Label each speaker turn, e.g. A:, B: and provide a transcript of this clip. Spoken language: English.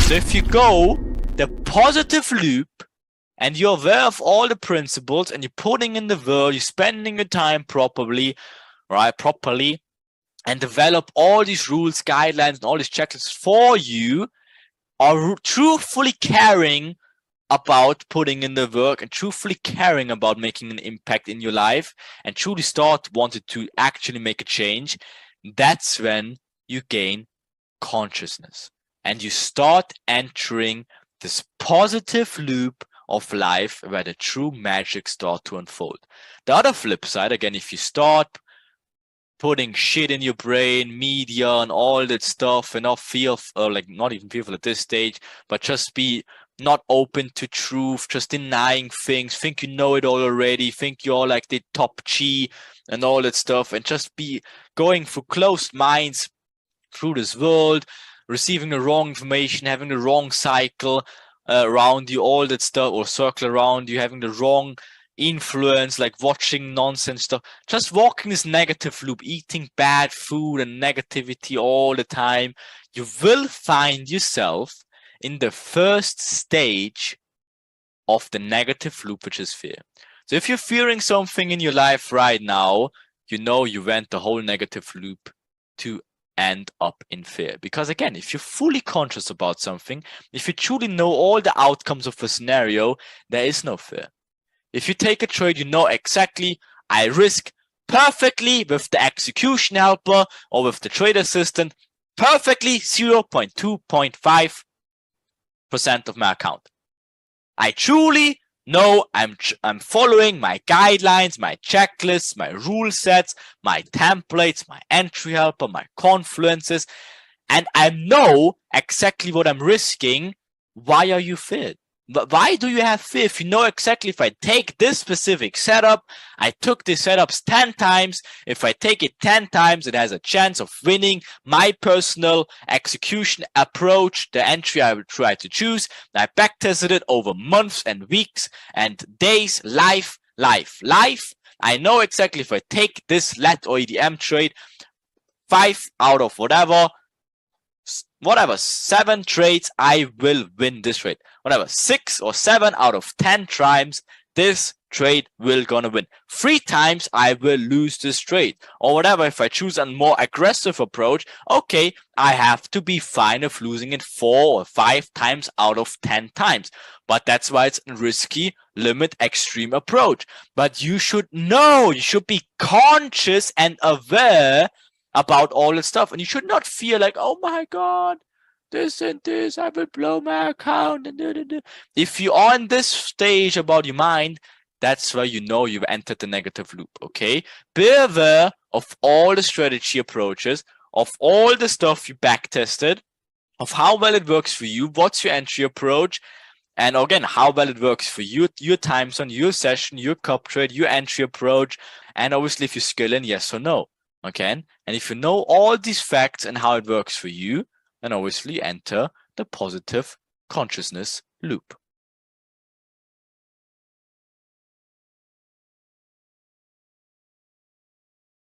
A: So if you go the positive loop and you're aware of all the principles and you're putting in the work, you're spending your time properly, right? And develop all these rules, guidelines, and all these checklists for you, are truthfully caring about putting in the work and truthfully caring about making an impact in your life and truly wanted to actually make a change, that's when you gain consciousness and you start entering this positive loop of life where the true magic starts to unfold. The other flip side, again, if you start putting shit in your brain, media and all that stuff, and not not even fearful at this stage, but just be not open to truth, just denying things, think you know it all already, think you're like the top chi and all that stuff, and just be going through closed minds through this world, receiving the wrong information, having the wrong cycle around you, all that stuff, or circle around you, having the wrong influence, like watching nonsense stuff, just walking this negative loop, eating bad food and negativity all the time, you will find yourself in the first stage of the negative loop, which is fear. So if you're fearing something in your life right now, you know you went the whole negative loop to end up in fear. Because again, if you're fully conscious about something, if you truly know all the outcomes of a scenario, there is no fear. If you take a trade, you know exactly, I risk perfectly with the execution helper or with the trade assistant, perfectly 0.2.5% of my account. I truly know I'm following my guidelines, my checklists, my rule sets, my templates, my entry helper, my confluences, and I know exactly what I'm risking. Why are you feared? But why do you have fear if you know exactly, if I take this specific setup, I took these setups 10 times, if I take it 10 times, it has a chance of winning my personal execution approach, the entry I will try to choose. I backtested it over months and weeks and days, life. I know exactly if I take this LET or EDM trade, 5 out of whatever, 7 trades, I will win this trade. 6 or 7 out of 10 times, this trade will gonna win. 3 times, I will lose this trade. Or whatever, if I choose a more aggressive approach, okay, I have to be fine of losing it 4 or 5 times out of 10 times. But that's why it's a risky, limit, extreme approach. But you should know, you should be conscious and aware about all this stuff, and you should not feel like, oh my god, this and this, I will blow my account. If you're on this stage about your mind, that's where you know you've entered the negative loop. Okay, be aware of all the strategy approaches, of all the stuff you back tested, of how well it works for you, what's your entry approach, and again, how well it works for you, your time zone, your session, your cup trade, your entry approach, and obviously if you skill in, yes or no. Okay, and if you know all these facts and how it works for you, then obviously enter the positive consciousness loop.